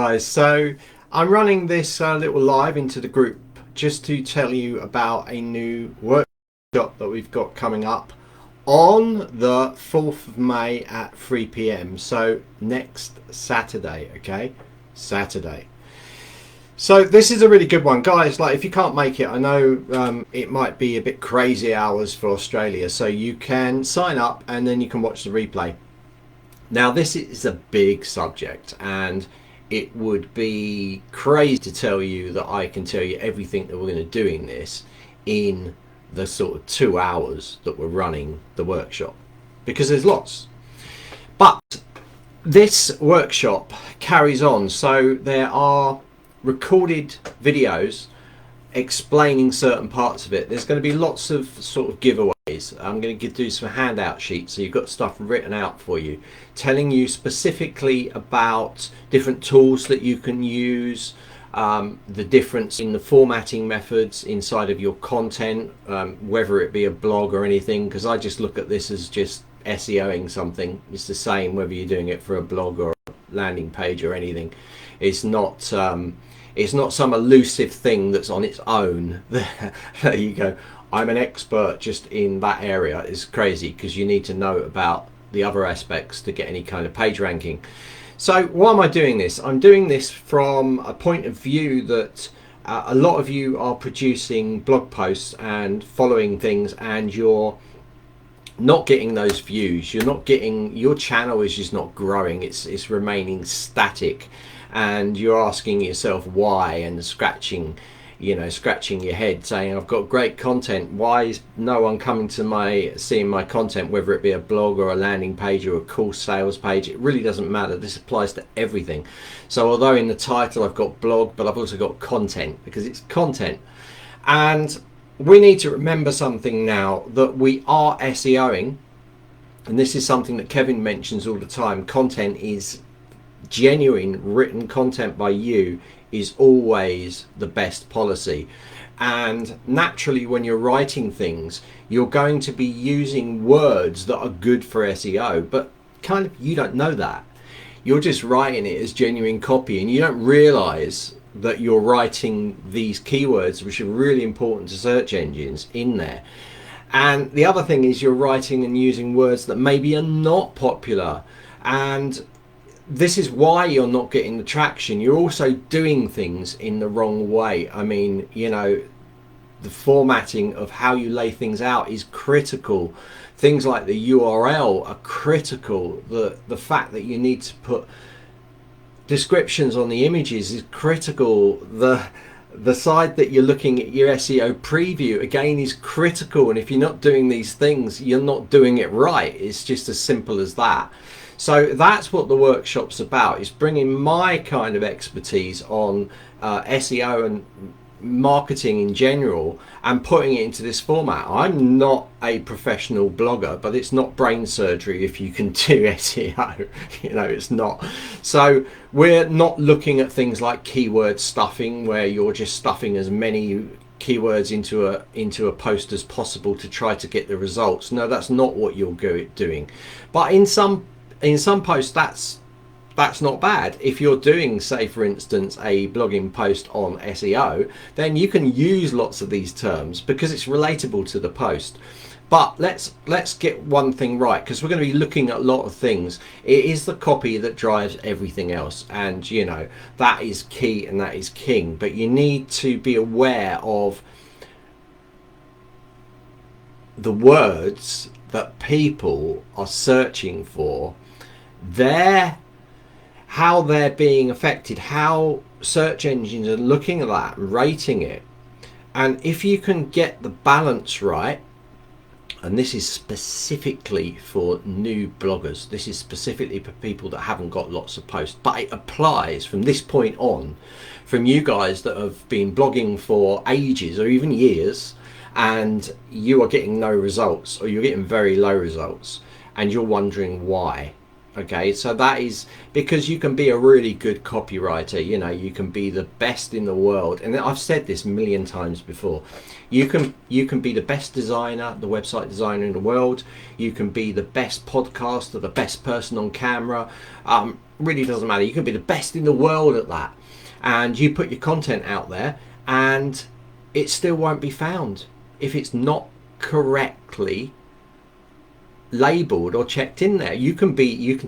guys, so I'm running this little live into the group just to tell you about a new workshop that we've got coming up on the 4th of May at 3 p.m. So next Saturday, okay? Saturday. So this is a really good one, guys. Like, if you can't make it, I know it might be a bit crazy hours for Australia, so you can sign up and then you can watch the replay. Now, this is a big subject, and it would be crazy to tell you that I can tell you everything that we're going to do in this in the sort of 2 hours that we're running the workshop, because there's lots. But this workshop carries on, so there are recorded videos explaining certain parts of it. There's going to be lots of sort of giveaways. I'm going to do some handout sheets, so you've got stuff written out for you, telling you specifically about different tools that you can use, the difference in the formatting methods inside of your content, whether it be a blog or anything, because I just look at this as just SEOing something. It's the same whether you're doing it for a blog or a landing page or anything. It's not some elusive thing that's on its own. There you go. I'm an expert just in that area. It's crazy, because you need to know about the other aspects to get any kind of page ranking. So why am I doing this? I'm doing this from a point of view that a lot of you are producing blog posts and following things, and you're not getting those views. You're not getting, your channel is just not growing. It's remaining static, and you're asking yourself why, and scratching your head saying, I've got great content, why is no one coming to seeing my content, whether it be a blog or a landing page or a course sales page? It really doesn't matter. This applies to everything. So although in the title I've got blog, but I've also got content, because it's content. And we need to remember something now, that we are SEOing, and this is something that Kevin mentions all the time. Content is genuine written content by you is always the best policy. And naturally, when you're writing things, you're going to be using words that are good for SEO, but kind of you don't know that. You're just writing it as genuine copy, and you don't realize that you're writing these keywords which are really important to search engines in there. And the other thing is, you're writing and using words that maybe are not popular, and this is why you're not getting the traction. You're also doing things in the wrong way. I mean, the formatting of how you lay things out is critical. Things like the URL are critical. The fact that you need to put descriptions on the images is critical. The side that you're looking at your SEO preview again is critical, and if you're not doing these things, you're not doing it right. It's just as simple as that. So that's what the workshop's about, is bringing my kind of expertise on SEO and marketing in general and putting it into this format. I'm not a professional blogger, but it's not brain surgery if you can do SEO. It's not. So we're not looking at things like keyword stuffing, where you're just stuffing as many keywords into a post as possible to try to get the results. No, that's not what you're doing. But in some posts, that's not bad. If you're doing, say for instance, a blogging post on SEO, then you can use lots of these terms because it's relatable to the post. But let's get one thing right, because we're going to be looking at a lot of things. It is the copy that drives everything else, and that is key and that is king. But you need to be aware of the words that people are searching for, how they're being affected, how search engines are looking at that and rating it. And if you can get the balance right, and this is specifically for new bloggers, this is specifically for people that haven't got lots of posts, but it applies from this point on, from you guys that have been blogging for ages or even years, and you are getting no results, or you're getting very low results, and you're wondering why. Okay, so that is because you can be a really good copywriter. You can be the best in the world, and I've said this a million times before. You can be the best designer, the website designer in the world. You can be the best podcaster, the best person on camera. really doesn't matter. You could be the best in the world at that, and you put your content out there and it still won't be found if it's not correctly labeled or checked in there. You can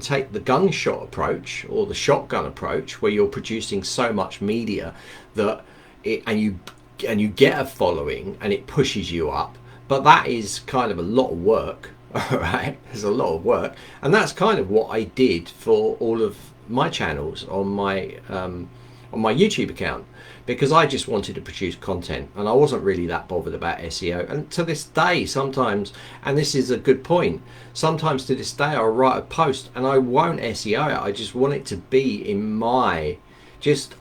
take the gunshot approach or the shotgun approach, where you're producing so much media that and you get a following and it pushes you up, but that is kind of a lot of work. All right, there's a lot of work, and that's kind of what I did for all of my channels on my YouTube account, because I just wanted to produce content and I wasn't really that bothered about SEO. And to this day, sometimes, and this is a good point, sometimes to this day I'll write a post and I won't SEO it. I just want it to be in my,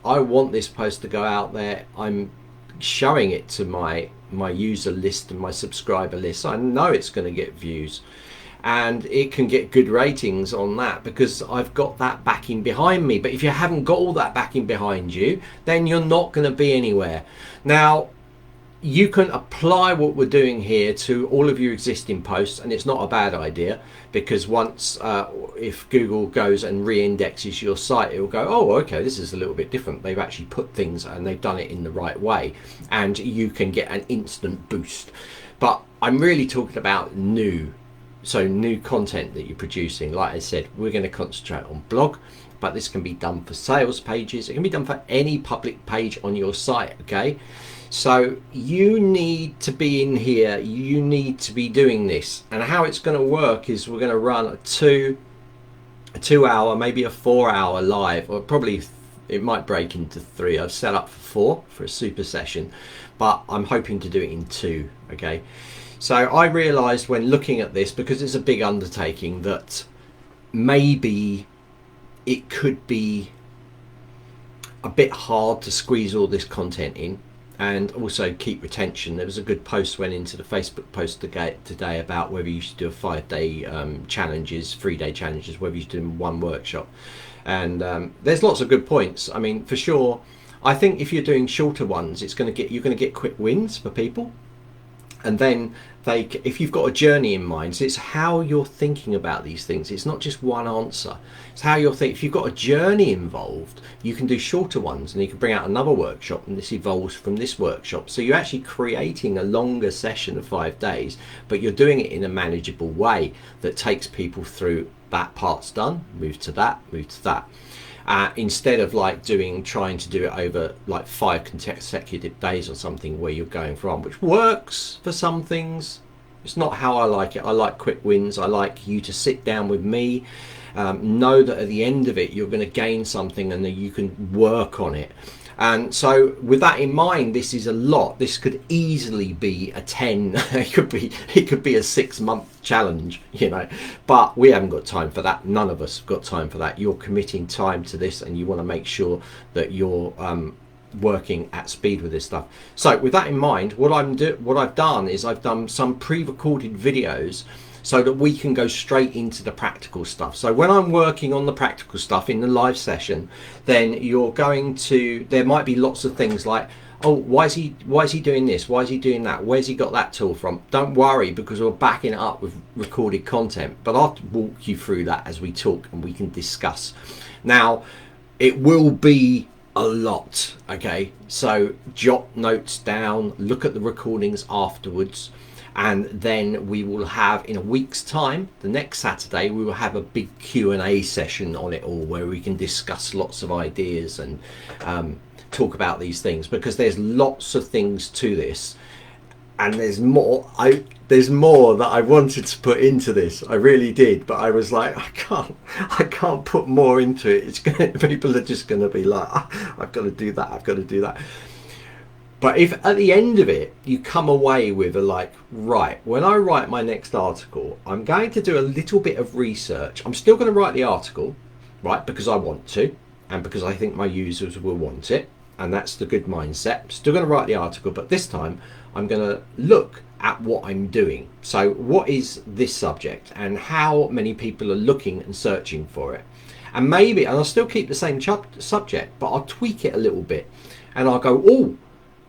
I want this post to go out there. I'm showing it to my user list and my subscriber list. I know it's going to get views and it can get good ratings on that because I've got that backing behind me. But if you haven't got all that backing behind you, then you're not going to be anywhere. Now, you can apply what we're doing here to all of your existing posts, and it's not a bad idea, because once if Google goes and re-indexes your site, it will go, oh, okay, this is a little bit different. They've actually put things and they've done it in the right way, and you can get an instant boost. But I'm really talking about new content that you're producing. Like I said, we're going to concentrate on blog, but this can be done for sales pages. It can be done for any public page on your site. Okay, so you need to be in here, you need to be doing this. And how it's going to work is we're going to run a two hour, maybe a 4 hour live, or probably it might break into 3. I've set up for 4 for a super session, but I'm hoping to do it in 2. Okay, so I realized when looking at this, because it's a big undertaking, that maybe it could be a bit hard to squeeze all this content in and also keep retention. There was a good post went into the Facebook post today about whether you should do a 5-day challenges, 3-day challenges, whether you should do one workshop. And there's lots of good points. I mean, for sure, I think if you're doing shorter ones, you're going to get quick wins for people. And then if you've got a journey in mind, so it's how you're thinking about these things. It's not just one answer. It's how you're thinking. If you've got a journey involved, you can do shorter ones, and you can bring out another workshop, and this evolves from this workshop. So you're actually creating a longer session of 5 days, but you're doing it in a manageable way that takes people through that part's done, move to that, move to that. Instead of trying to do it over 5 consecutive days or something, where you're going from, which works for some things. It's not how I like it. I like quick wins. I like you to sit down with me, know that at the end of it you're going to gain something, and that you can work on it. And so with that in mind, this is a lot. This could easily be a 10, it could be a 6-month challenge, but we haven't got time for that. None of us have got time for that. You're committing time to this, and you want to make sure that you're working at speed with this stuff. So with that in mind, what I've done is I've done some pre-recorded videos so that we can go straight into the practical stuff. So when I'm working on the practical stuff in the live session, then there might be lots of things like, oh, why is he doing this? Why is he doing that? Where's he got that tool from? Don't worry, because we're backing it up with recorded content, but I'll walk you through that as we talk, and we can discuss. Now, it will be a lot, okay? So jot notes down, look at the recordings afterwards. And then we will have, in a week's time, the next Saturday, we will have a big Q&A session on it all, where we can discuss lots of ideas and talk about these things, because there's lots of things to this, and there's more that I wanted to put into this. I really did, but I was like, I can't put more into it. People are just going to be like, I've got to do that. But if at the end of it, you come away with right, when I write my next article, I'm going to do a little bit of research. I'm still going to write the article, right, because I want to, and because I think my users will want it, and that's the good mindset. I'm still going to write the article, but this time I'm going to look at what I'm doing. So what is this subject, and how many people are looking and searching for it? And I'll still keep the same subject, but I'll tweak it a little bit, and I'll go, oh,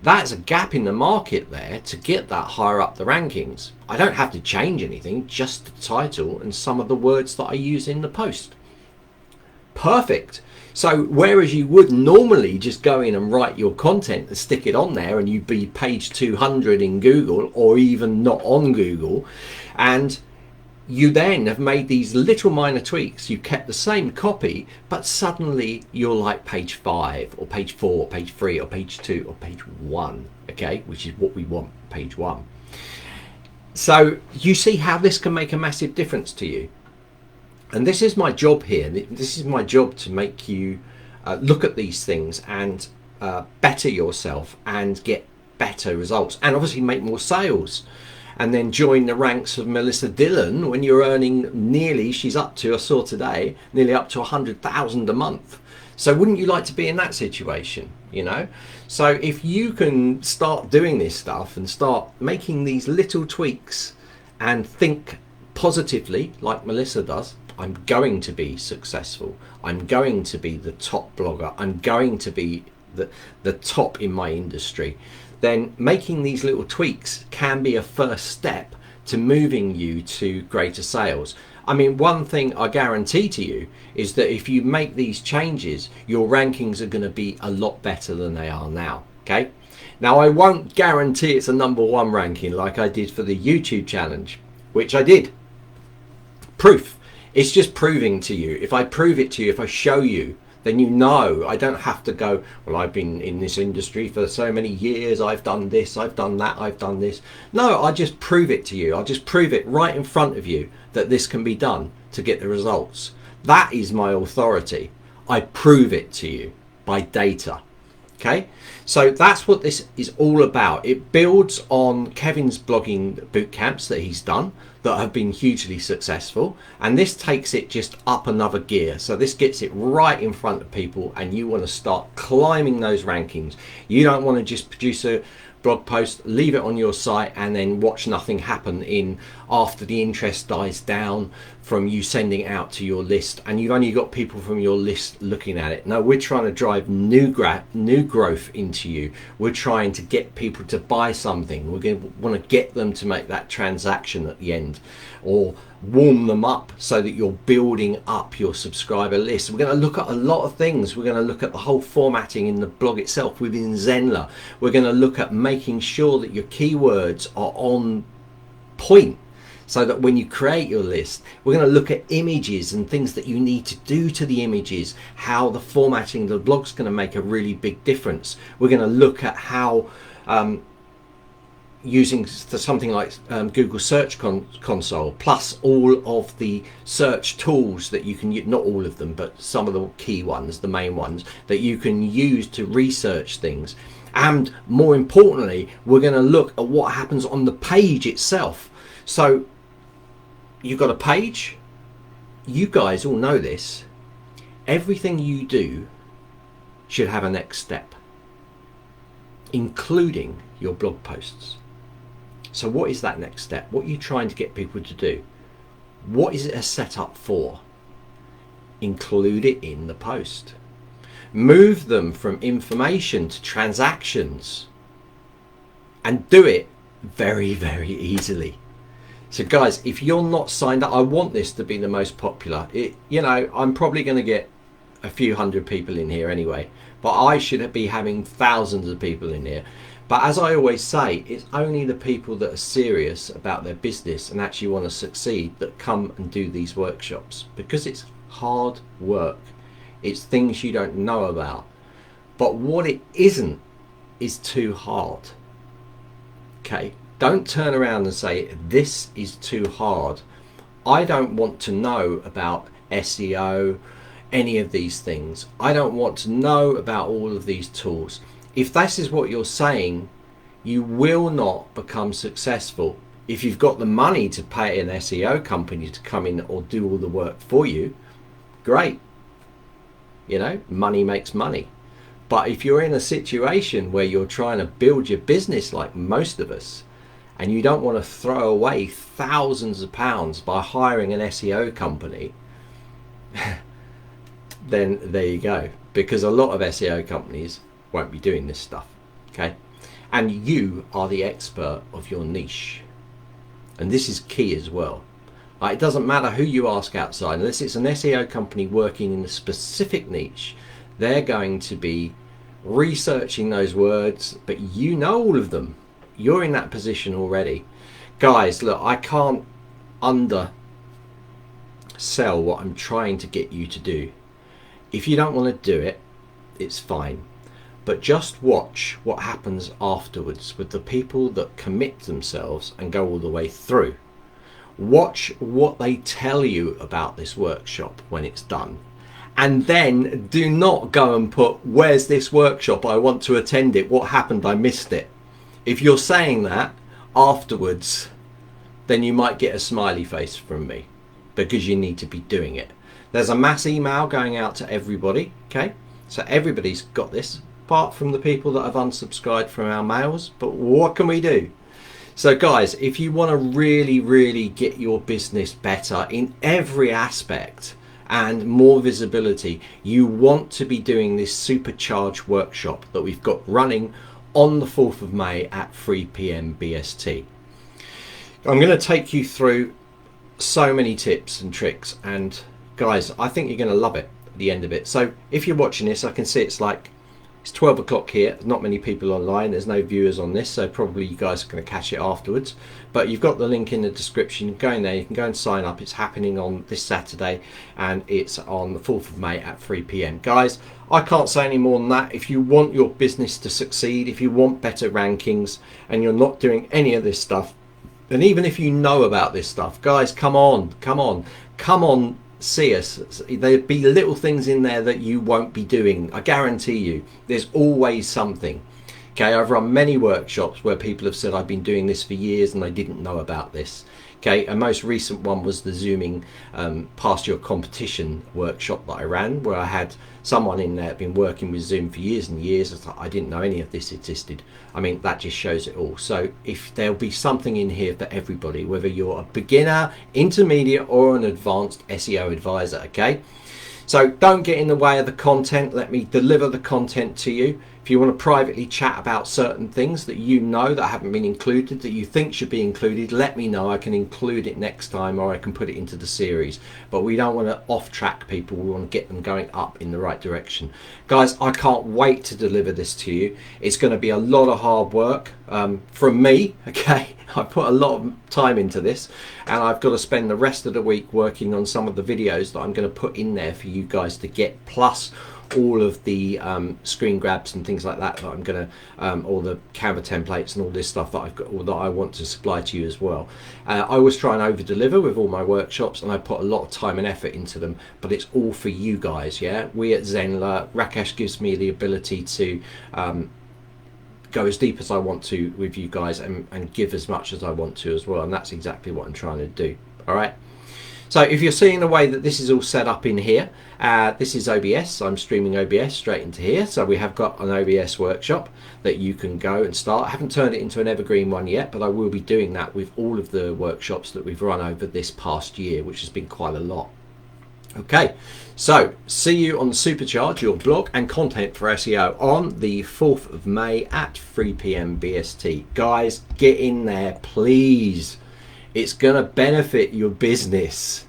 that's a gap in the market there to get that higher up the rankings. I don't have to change anything, just the title and some of the words that I use in the post. Perfect. So whereas you would normally just go in and write your content and stick it on there and you'd be page 200 in Google or even not on Google, and you then have made these little minor tweaks, you kept the same copy, but suddenly you're like page 5 or page 4 or page 3 or page 2 or page 1, okay, which is what we want, page 1. So you see how this can make a massive difference to you. And this is my job here. This is my job to make you look at these things and better yourself and get better results and obviously make more sales. And then join the ranks of Melissa Dillon when you're earning nearly, she's up to, I saw today, nearly up to 100,000 a month. So wouldn't you like to be in that situation, you know? So if you can start doing this stuff and start making these little tweaks and think positively like Melissa does, I'm going to be successful. I'm going to be the top blogger. I'm going to be the top in my industry. Then making these little tweaks can be a first step to moving you to greater sales. I mean, one thing I guarantee to you is that if you make these changes, your rankings are going to be a lot better than they are now. Okay. Now, I won't guarantee it's a #1 ranking like I did for the YouTube challenge, which I did. Proof. It's just proving to you. If I prove it to you, if I show you, then you know. I don't have to go, well, I've been in this industry for so many years, I've done this, I've done that, I've done this. No, I just prove it to you. I'll just prove it right in front of you that this can be done to get the results. That is my authority. I prove it to you by data. Okay, so that's what this is all about. It builds on Kevin's blogging boot camps that he's done that have been hugely successful, and this takes it just up another gear. So this gets it right in front of people, and you want to start climbing those rankings. You don't want to just produce a blog post, leave it on your site, and then watch nothing happen in after the interest dies down from you sending it out to your list and you've only got people from your list looking at it. No, we're trying to drive new growth into you. We're trying to get people to buy something. We're going to want to get them to make that transaction at the end, or warm them up so that you're building up your subscriber list. We're going to look at a lot of things. We're going to look at the whole formatting in the blog itself within Zenler. We're going to look at making sure that your keywords are on point, so that when you create your list, we're going to look at images and things that you need to do to the images, how the formatting of the blog's going to make a really big difference. We're going to look at how using something like Google Search Console, plus all of the search tools that you can use, not all of them, but some of the key ones, the main ones, that you can use to research things. And more importantly, we're going to look at what happens on the page itself. So you've got a page. You guys all know this. Everything you do should have a next step, including your blog posts. So what is that next step? What are you trying to get people to do? What is it a setup for? Include it in the post. Move them from information to transactions, and do it very, very easily. So guys, if you're not signed up, I want this to be the most popular. You know, I'm probably going to get a few hundred people in here anyway, but I should be having thousands of people in here. But as I always say, it's only the people that are serious about their business and actually want to succeed that come and do these workshops, because it's hard work. It's things you don't know about. But what it isn't is too hard. Okay? Don't turn around and say, this is too hard. I don't want to know about SEO, any of these things. I don't want to know about all of these tools. If this is what you're saying, you will not become successful. If you've got the money to pay an SEO company to come in or do all the work for you, great. You know, money makes money. But if you're in a situation where you're trying to build your business like most of us, and you don't want to throw away thousands of pounds by hiring an SEO company, then there you go. Because a lot of SEO companies won't be doing this stuff, okay? And you are the expert of your niche. And this is key as well. It doesn't matter who you ask outside, unless it's an SEO company working in a specific niche. They're going to be researching those words, but you know all of them. You're in that position already. Guys, look, I can't undersell what I'm trying to get you to do. If you don't want to do it, it's fine. But just watch what happens afterwards with the people that commit themselves and go all the way through. Watch what they tell you about this workshop when it's done. And then do not go and put, where's this workshop? I want to attend it. What happened? I missed it. If you're saying that afterwards, then you might get a smiley face from me, because you need to be doing it. There's a mass email going out to everybody. Okay. So everybody's got this, apart from the people that have unsubscribed from our mails. But what can we do? So guys, if you want to really get your business better in every aspect and more visibility, you want to be doing this supercharge workshop that we've got running on the 4th of May at 3 p.m. BST. I'm going to take you through so many tips and tricks, and guys, I think you're going to love it at the end of it. So if you're watching this, I can see it's 12 o'clock here. There's not many people online. There's no viewers on this, so probably you guys are going to catch it afterwards. But you've got the link in the description. Go in there. You can go and sign up. It's happening on this Saturday, and it's on the 4th of May at 3 p.m. Guys, I can't say any more than that. If you want your business to succeed, if you want better rankings, and you're not doing any of this stuff, and even if you know about this stuff, guys, come on, see us. There'll be little things in there that you won't be doing. I guarantee you, there's always something. Okay, I've run many workshops where people have said, I've been doing this for years and I didn't know about this. Okay, a most recent one was the zooming past your competition workshop that I ran, where I had someone in there been working with Zoom for years and years. I didn't know any of this existed. I mean, that just shows it all. So if there'll be something in here for everybody, whether you're a beginner, intermediate, or an advanced SEO advisor. Okay, so don't get in the way of the content. Let me deliver the content to you. If you want to privately chat about certain things that you know that haven't been included, that you think should be included, let me know. I can include it next time, or I can put it into the series. But we don't want to off track people. We want to get them going up in the right direction. Guys, I can't wait to deliver this to you. It's going to be a lot of hard work from me. Okay, I put a lot of time into this, and I've got to spend the rest of the week working on some of the videos that I'm going to put in there for you guys to get, plus all of the screen grabs and things like that I'm going to, all the Canva templates and all this stuff that I've got, or that I want to supply to you as well. I always try and over deliver with all my workshops, and I put a lot of time and effort into them, but it's all for you guys. Yeah, we at Zenler, Rakesh gives me the ability to go as deep as I want to with you guys, and give as much as I want to as well, and that's exactly what I'm trying to do. All right. So if you're seeing the way that this is all set up in here, this is OBS. I'm streaming OBS straight into here. So we have got an OBS workshop that you can go and start. I haven't turned it into an evergreen one yet, but I will be doing that with all of the workshops that we've run over this past year, which has been quite a lot. Okay, so see you on the Supercharge, your blog and content for SEO, on the 4th of May at 3 p.m. BST. Guys, get in there, please. It's going to benefit your business.